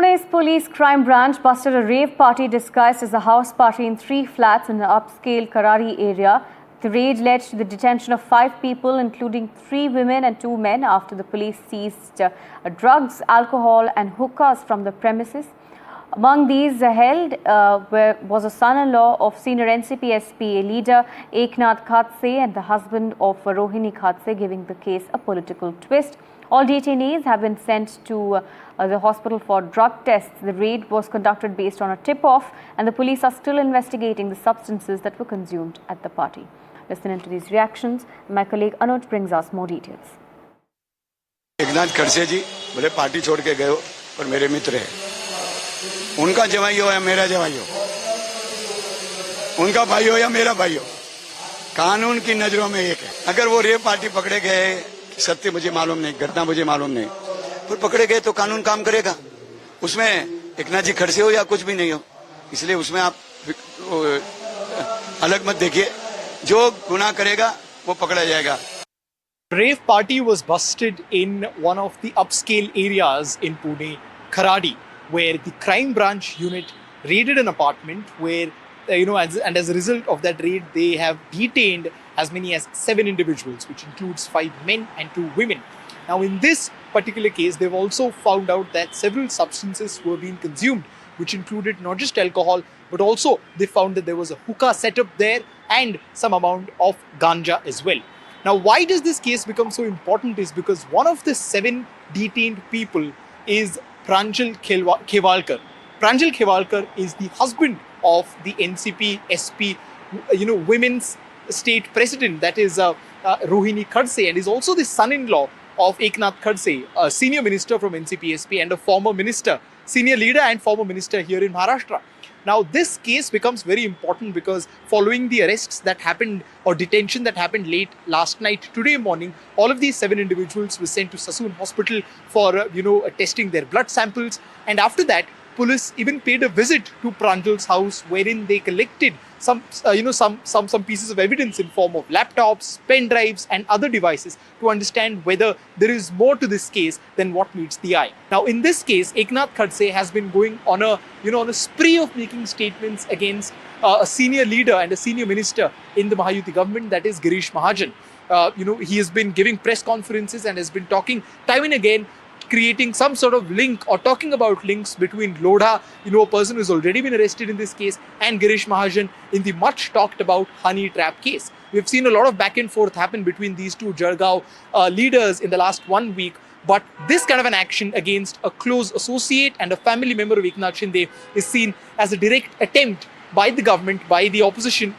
Pune's police crime branch busted a rave party disguised as a house party in 3 flats in the upscale Karari area. The raid led to the detention of 5 people, including 3 women and 2 men, after the police seized drugs, alcohol and hookahs from the premises. Among these held was a son-in-law of senior NCP SPA leader Eknath Khadse and the husband of Rohini Khadse, giving the case a political twist. All detainees have been sent to the hospital for drug tests. The raid was conducted based on a tip-off, and the police are still investigating the substances that were consumed at the party. Listening to these reactions, my colleague Anuj brings us more details. Eknath Khadse जी बोले party छोड़ के गए हो और मेरे मित्र है, उनका जवाई हो या मेरा जवाई हो, उनका भाई हो या मेरा भाई हो, कानून की नजरों में एक है। अगर वो रेप पार्टी पकड़े गए, सत्य मुझे मालूम नहीं, घटना मुझे मालूम नहीं, पर पकड़े गए तो कानून काम करेगा। उसमें एकनाथ जी खड़से हो या कुछ भी नहीं हो, इसलिए उसमें आप अलग मत देखिए। जो गुनाह करेगा वो पकड़ा जाएगा। Rave party was busted in one of the upscale areas in Pune, Karadi, where the crime branch unit raided an apartment where, and as a result of that raid, they have detained as many as 7 individuals, which includes 5 men and 2 women. Now, in this particular case, they've also found out that several substances were being consumed, which included not just alcohol, but also they found that there was a hookah set up there and some amount of ganja as well. Now, why does this case become so important is because one of the 7 detained people is Pranjal Khewalkar. Pranjal Khewalkar is the husband of the NCP SP, women's state president, that is Rohini Khadse, and is also the son-in-law of Eknath Khadse, a senior minister from NCP SP and a former minister, senior leader and former minister here in Maharashtra. Now, this case becomes very important because following the arrests that happened or detention that happened late last night, today morning, all of these 7 individuals were sent to Sassoon Hospital for, testing their blood samples. And after that, police even paid a visit to Pranjal's house, wherein they collected some pieces of evidence in form of laptops, pen drives and other devices to understand whether there is more to this case than what meets the eye. Now, in this case, Eknath Khadse has been going on a spree of making statements against a senior leader and a senior minister in the Mahayuti government, that is Girish Mahajan. He has been giving press conferences and has been talking time and again, creating some sort of link or talking about links between Lodha, a person who's already been arrested in this case, and Girish Mahajan in the much talked about honey trap case. We've seen a lot of back and forth happen between these 2 Jalgaon leaders in the last 1 week. But this kind of an action against a close associate and a family member of Eknath Shinde is seen as a direct attempt by the government, by the opposition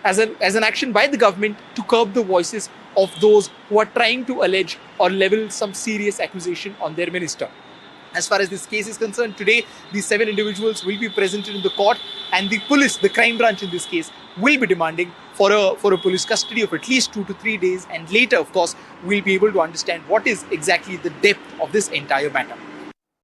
as an action by the government to curb the voices of those who are trying to allege or level some serious accusation on their minister. As far as this case is concerned, today these 7 individuals will be presented in the court, and the police, the crime branch in this case, will be demanding for a police custody of at least 2 to 3 days, and later, of course, we'll be able to understand what is exactly the depth of this entire matter.